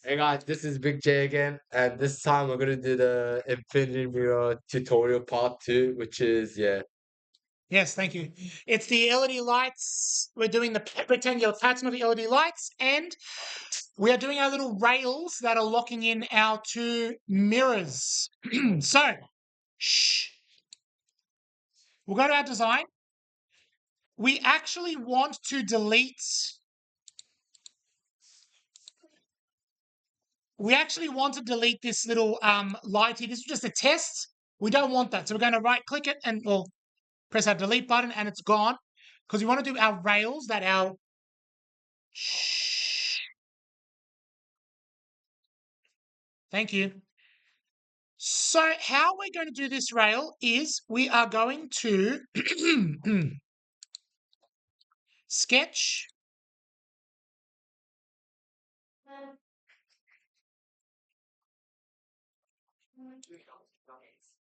Hey guys, this is Big J again, and this time we're gonna do the Infinity Mirror tutorial part 2, which is Yes, thank you. It's the LED lights. We're doing the rectangular pattern of the LED lights, and we are doing our little rails that are locking in our two mirrors. So, shh. We'll go to our design. We actually want to delete. We actually want to delete this little light here. This is just a test. We don't want that, so we're going to right click it and we'll press our delete button, and it's gone because we want to do our rails that our. Shh. Thank you. So how we're going to do this rail is we are going to sketch.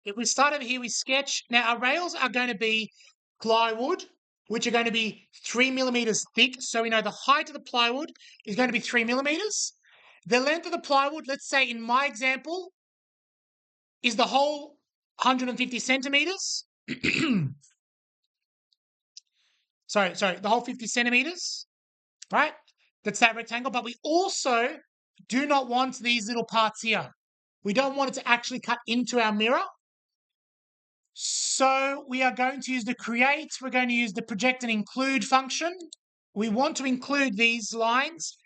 If we start over here, we sketch. Now our rails are going to be plywood, which are going to be 3 millimeters thick. So we know the height of the plywood is going to be 3 millimeters. The length of the plywood, let's say in my example, is the whole 150 centimeters. sorry, the whole 50 centimeters, right? That's that rectangle. But we also do not want these little parts here. We don't want it to actually cut into our mirror. So we are going to use the create. We're going to use the project and include function. We want to include these lines.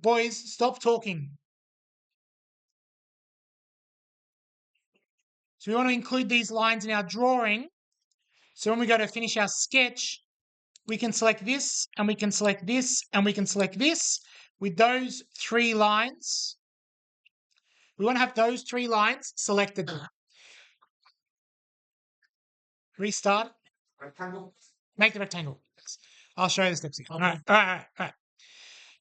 Boys, stop talking. So we want to include these lines in our drawing. So when we go to finish our sketch, we can select this, and we can select this, and we can select this with those 3 lines. We want to have those 3 lines selected. Restart. rectangle. Make the rectangle. I'll show you the steps here. All right.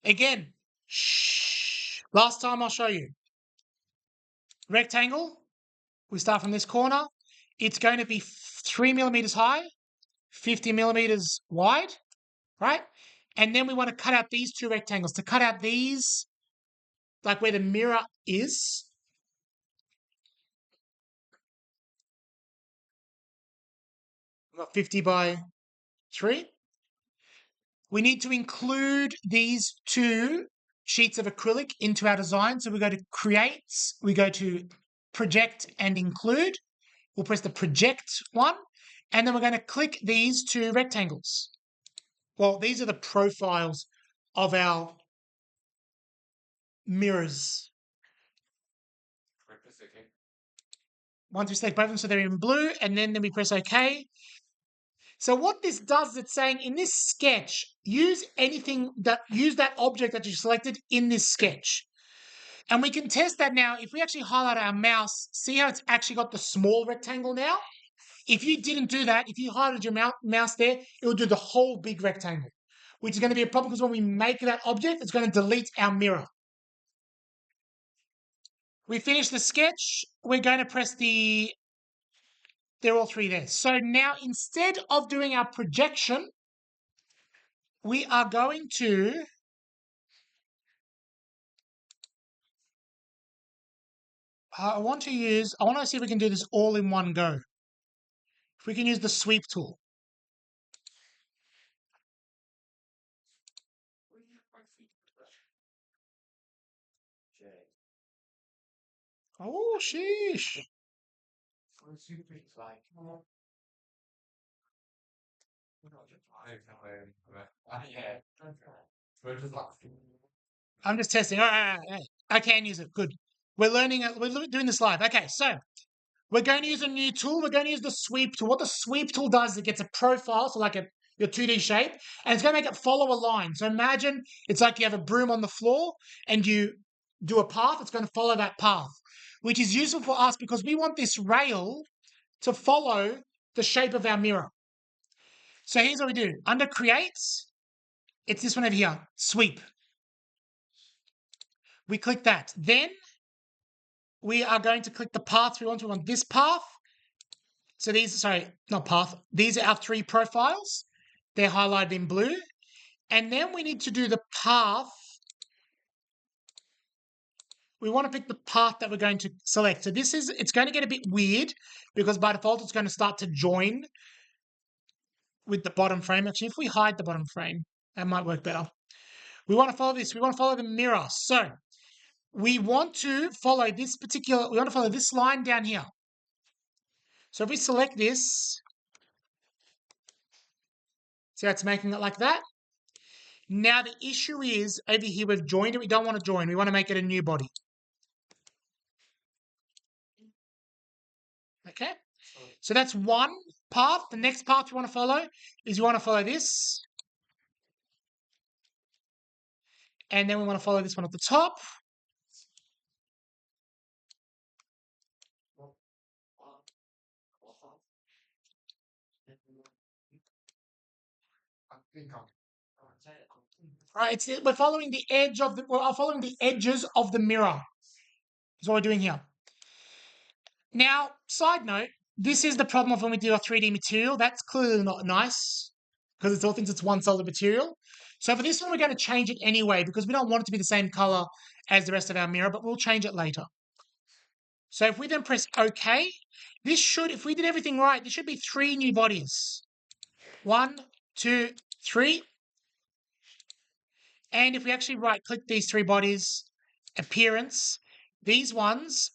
Again, shh. Last time I'll show you. Rectangle. We start from this corner. It's going to be 3 millimeters high, 50 millimeters wide, right? And then we want to cut out these 2 rectangles. To cut out these, like where the mirror is, we've got 50 by 3. We need to include these 2 sheets of acrylic into our design. So we go to create, we go to project and include. We'll press the project one, and then we're going to click these 2 rectangles. Well, these are the profiles of our mirrors. Once we select both of them so they're in blue, and then we press OK. So what this does is it's saying in this sketch, use that object that you selected in this sketch. And we can test that now. If we actually highlight our mouse, see how it's actually got the small rectangle now? If you didn't do that, if you highlighted your mouse there, it will do the whole big rectangle, which is going to be a problem because when we make that object, it's going to delete our mirror. We finish the sketch. We're going to press they're all 3 there. So now instead of doing our projection, we are going to I want to see if we can do this all in one go. If we can use the sweep tool. Oh, sheesh. I'm just testing. All right. I can use it. Good. We're learning. We're doing this live. Okay, so we're going to use a new tool. We're going to use the sweep tool. What the sweep tool does is it gets a profile, so like your 2D shape, and it's going to make it follow a line. So imagine it's like you have a broom on the floor and you do a path. It's going to follow that path, which is useful for us because we want this rail to follow the shape of our mirror. So here's what we do. Under Create, it's this one over here, Sweep. We click that. Then we are going to click the path we want. We want this path. So these are our 3 profiles. They're highlighted in blue. And then we need to do the path we want to pick the path that we're going to select. So it's going to get a bit weird because by default it's going to start to join with the bottom frame. Actually, if we hide the bottom frame, that might work better. We want to follow this. We want to follow the mirror. So we want to follow this line down here. So if we select this, see how it's making it like that? Now the issue is over here we've joined it. We don't want to join. We want to make it a new body. Okay? So that's one path. The next path you want to follow is you want to follow this. And then we want to follow this one at the top. Right, we're following the edges of the mirror. Is what we're doing here. Now, side note, this is the problem of when we do a 3D material. That's clearly not nice because it all thinks it's one solid material. So for this one, we're going to change it anyway because we don't want it to be the same color as the rest of our mirror, but we'll change it later. So if we then press OK, if we did everything right, there should be 3 new bodies. 1, 2, 3. And if we actually right-click these 3 bodies, appearance, these ones,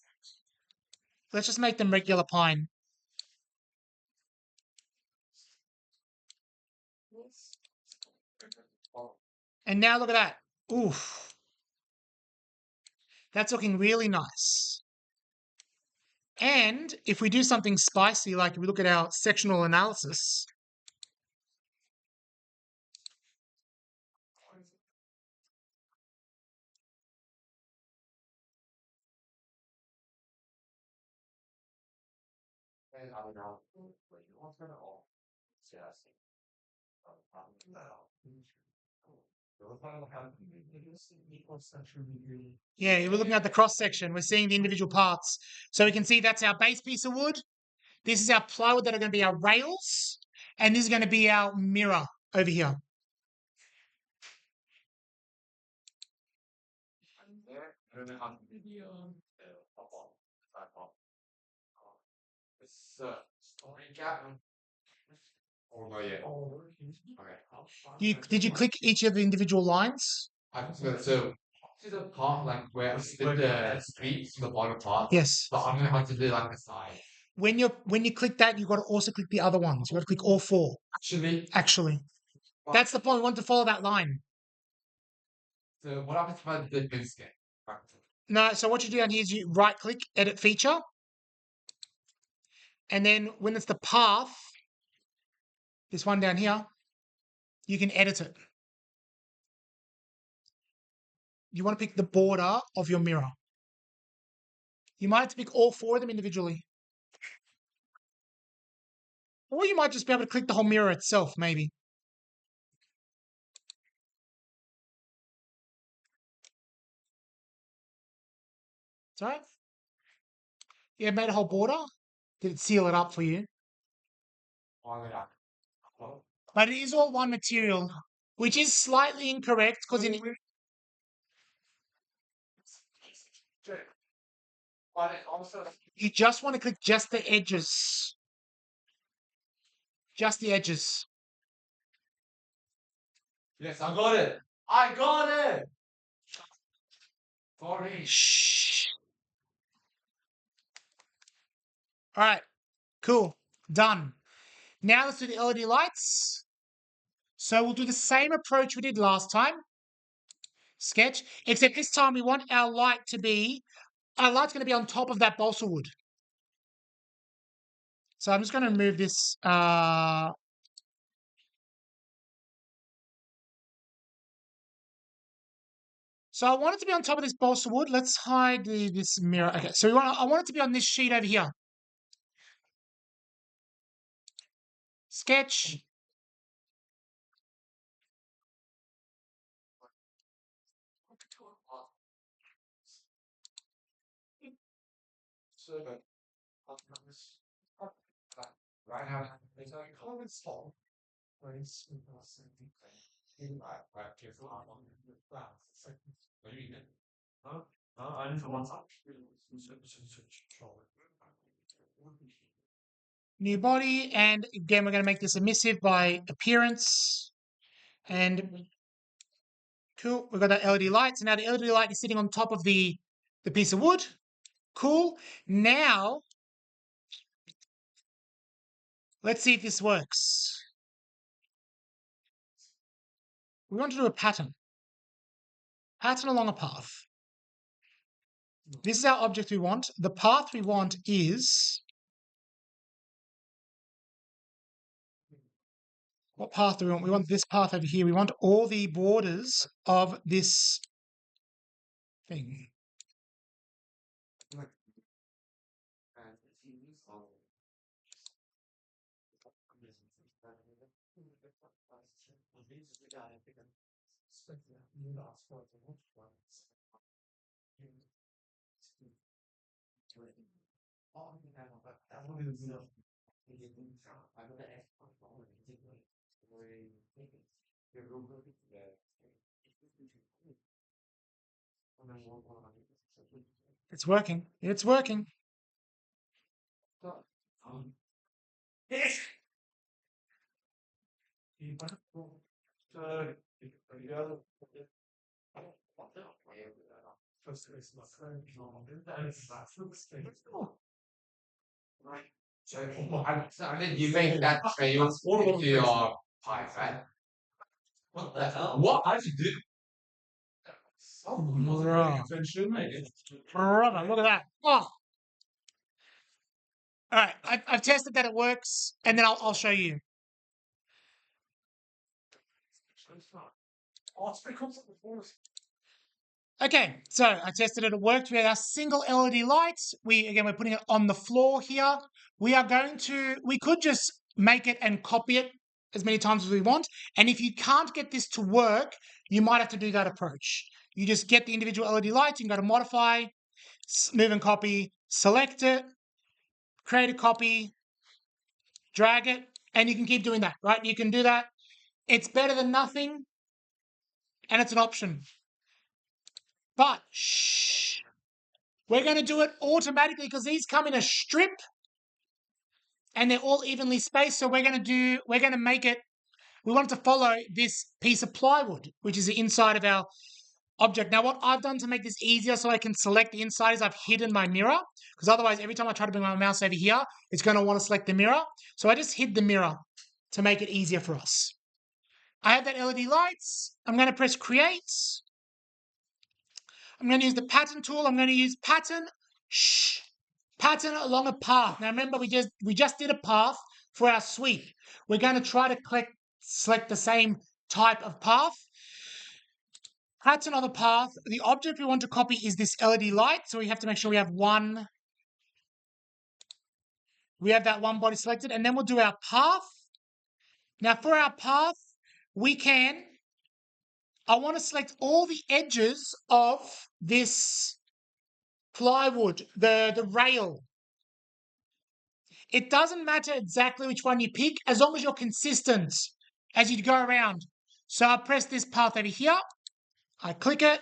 let's just make them regular pine. And now look at that. Oof. That's looking really nice. And if we do something spicy, like if we look at our sectional analysis, yeah, we're looking at the cross section. We're seeing the individual parts. So we can see that's our base piece of wood. This is our plywood that are going to be our rails. And this is going to be our mirror over here. Did you click each of the individual lines? So this is a part like where I split the streets to the bottom part. Yes. But I'm gonna have to do like the side. When you click that, you've got to also click the other ones. You've got to click all 4. Actually. That's the point. We want to follow that line. So what happens if I did this again? No, so what you do down here is you right-click, edit feature. And then when it's the path, this one down here, you can edit it. You want to pick the border of your mirror. You might have to pick all 4 of them individually. Or you might just be able to click the whole mirror itself, maybe. Sorry? Yeah, it made a whole border. Did it seal it up for you? But it is all one material, which is slightly incorrect because you just want to click just the edges. Just the edges. Yes, I got it. I got it. Sorry. Shh. All right. Cool. Done. Now let's do the LED lights. So we'll do the same approach we did last time. Sketch. Except this time we want our light's going to be on top of that balsa wood. So I'm just going to move this. So I want it to be on top of this balsa wood. Let's hide this mirror. Okay, so I want it to be on this sheet over here. Sketch. New body, and again, we're going to make this emissive by appearance. And cool, we've got that LED light. So now the LED light is sitting on top of the piece of wood. Cool. Now, let's see if this works. We want to do a pattern. Pattern along a path. This is our object we want. The path we want is... What path do we want? We want this path over here. We want all the borders of this thing. It's working. It's working. So I mean, you make that trail into your pipe, right? What the hell? What? How did you do? Brother, look at that. Oh. All right, I've tested that it works, and then I'll show you. Okay, so I tested it. It worked. We had our single LED lights. We're putting it on the floor here. We could just make it and copy it as many times as we want. And if you can't get this to work, you might have to do that approach. You just get the individual LED lights. You can go to modify, move and copy, select it, create a copy, drag it, and you can keep doing that, right? You can do that. It's better than nothing, and it's an option. But shh, we're going to do it automatically because these come in a strip and they're all evenly spaced. So we're going to make it, we want it to follow this piece of plywood, which is the inside of our object. Now, what I've done to make this easier so I can select the inside is I've hidden my mirror, because otherwise every time I try to bring my mouse over here, it's going to want to select the mirror. So I just hid the mirror to make it easier for us. I have that LED lights. I'm going to press create. I'm going to use the pattern tool. I'm going to use pattern along a path. Now remember, we just did a path for our sweep. We're going to try to select the same type of path. Pattern on the path. The object we want to copy is this LED light, so we have to make sure we have one. We have that one body selected, and then we'll do our path. Now for our path, I want to select all the edges of this plywood, the rail. It doesn't matter exactly which one you pick, as long as you're consistent as you go around. So I'll press this path over here. I click it,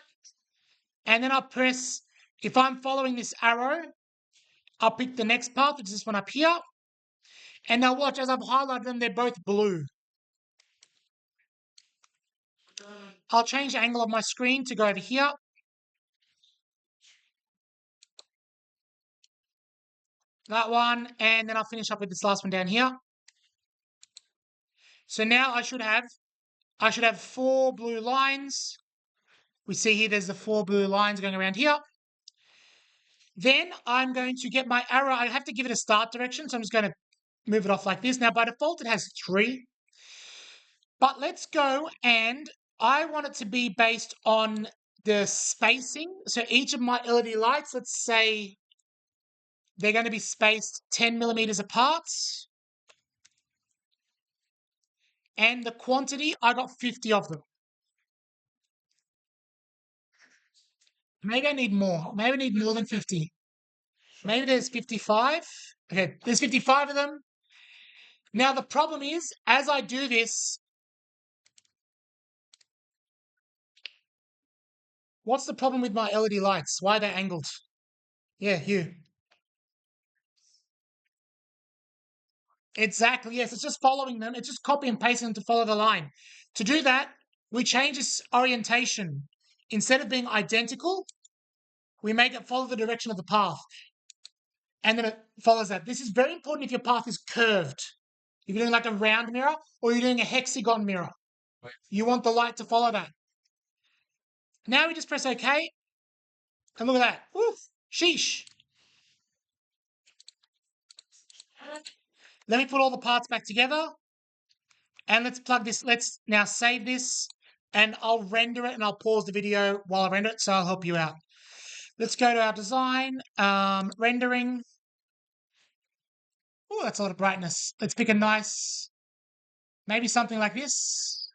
and then I'll press, if I'm following this arrow, I'll pick the next path, which is this one up here. And now watch, as I've highlighted them, they're both blue. I'll change the angle of my screen to go over here. That one, and then I'll finish up with this last one down here. So now I should have 4 blue lines. We see here there's the 4 blue lines going around here. Then I'm going to get my arrow. I have to give it a start direction, so I'm just going to move it off like this. Now, by default, it has 3. But let's go, and I want it to be based on the spacing. So each of my LED lights, let's say they're going to be spaced 10 millimeters apart. And the quantity, I got 50 of them. Maybe I need more. Maybe I need more than 50. Maybe there's 55. Okay, there's 55 of them. Now, the problem is, as I do this, What's the problem with my LED lights? Why are they angled? Yeah, you. Exactly, yes. It's just following them. It's just copy and pasting them to follow the line. To do that, we change its orientation. Instead of being identical, we make it follow the direction of the path. And then it follows that. This is very important if your path is curved. If you're doing like a round mirror or you're doing a hexagon mirror, you want the light to follow that. Now we just press OK. And look at that. Woo, sheesh. Let me put all the parts back together. And let's plug this. Let's now save this. And I'll render it and I'll pause the video while I render it. So I'll help you out. Let's go to our design. Rendering. Oh, that's a lot of brightness. Let's pick a nice, maybe something like this.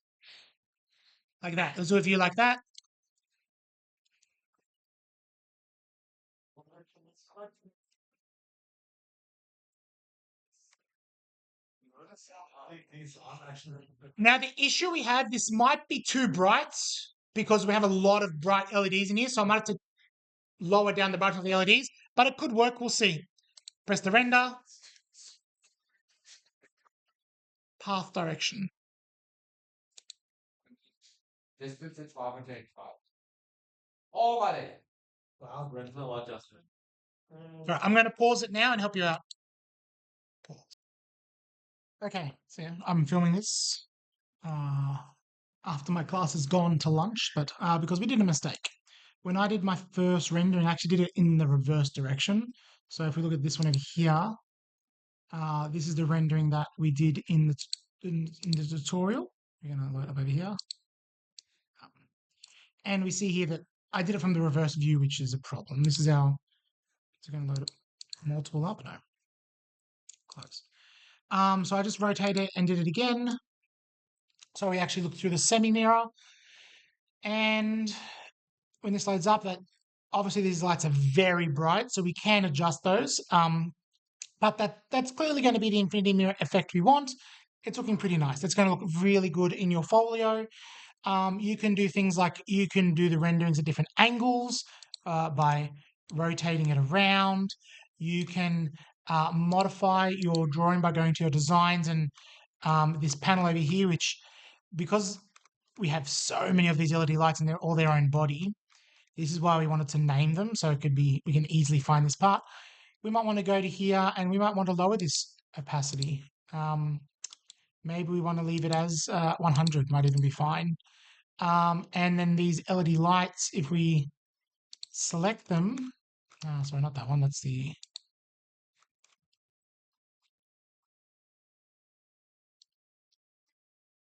Like that. Let's do a view like that. Now, the issue we have, this might be too bright because we have a lot of bright LEDs in here. So I might have to lower down the brightness of the LEDs, but it could work. We'll see. Press the render. Path direction. Distance is 5.85. Already. Wow, no adjustment. Right, I'm going to pause it now and help you out. Pause. Okay, so I'm filming this after my class has gone to lunch, but because we did a mistake. When I did my first rendering, I actually did it in the reverse direction. So if we look at this one over here, this is the rendering that we did in the tutorial. We're going to load up over here. And we see here that I did it from the reverse view, which is a problem. This is our, so going to load multiple up, no, close. So I just rotated it and did it again. So we actually look through the semi-mirror. And when this loads up, that obviously these lights are very bright, so we can adjust those. But that's clearly going to be the infinity mirror effect we want. It's looking pretty nice. It's going to look really good in your folio. You can do things like you can do the renderings at different angles by rotating it around. You can modify your drawing by going to your designs and this panel over here, which because we have so many of these LED lights and they're all their own body, this is why we wanted to name them. So it could be, we can easily find this part. We might want to go to here and we might want to lower this opacity. Maybe we want to leave it as 100, might even be fine. And then these LED lights, if we select them, sorry, not that one, that's the,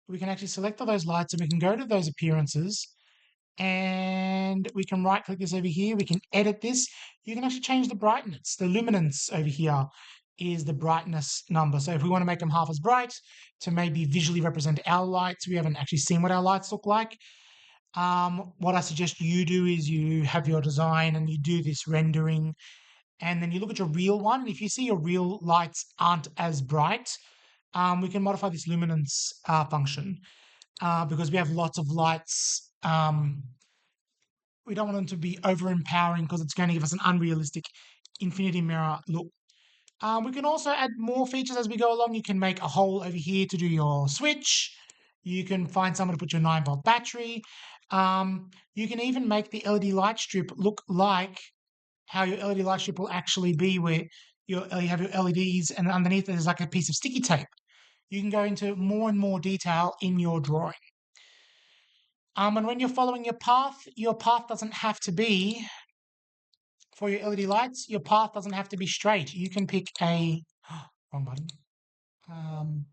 we can actually select all those lights and we can go to those appearances and we can right click this over here. We can edit this. You can actually change the brightness. The luminance over here is the brightness number. So if we want to make them half as bright to maybe visually represent our lights, we haven't actually seen what our lights look like. What I suggest you do is you have your design and you do this rendering and then you look at your real one. And if you see your real lights aren't as bright, we can modify this luminance function because we have lots of lights. We don't want them to be over empowering because it's going to give us an unrealistic infinity mirror look. We can also add more features as we go along. You can make a hole over here to do your switch. You can find somewhere to put your 9-volt battery. You can even make the LED light strip look like how your LED light strip will actually be, where you have your LEDs and underneath there's like a piece of sticky tape. You can go into more and more detail in your drawing. And when you're following your path doesn't have to be, for your LED lights, your path doesn't have to be straight. You can pick a, wrong button,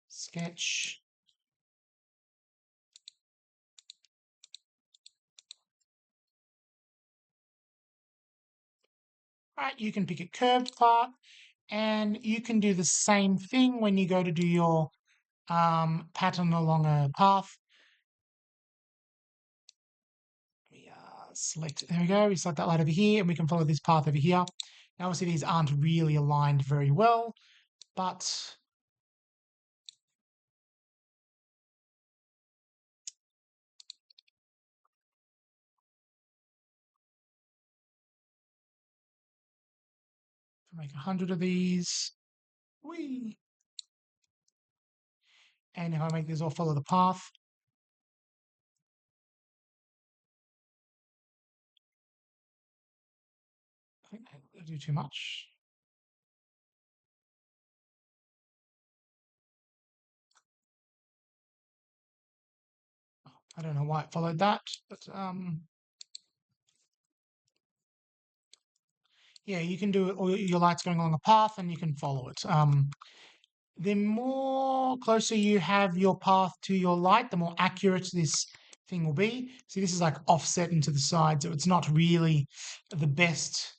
sketch. Right, you can pick a curved part and you can do the same thing when you go to do your pattern along a path. We select, there we go, we select that light over here and we can follow this path over here. Now obviously these aren't really aligned very well, but Make 100 of these. Whee! And if I make these all follow the path, I think I do too much. I don't know why it followed that, but yeah, you can do it, or your light's going along a path and you can follow it. The more closer you have your path to your light, the more accurate this thing will be. See, this is like offset into the side, so it's not really the best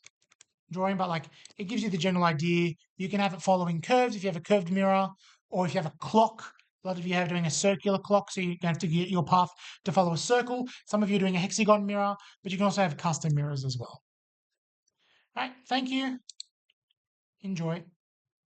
drawing, but like it gives you the general idea. You can have it following curves if you have a curved mirror, or if you have a clock. A lot of you are doing a circular clock, so you have to get your path to follow a circle. Some of you are doing a hexagon mirror, but you can also have custom mirrors as well. All right, thank you. Enjoy.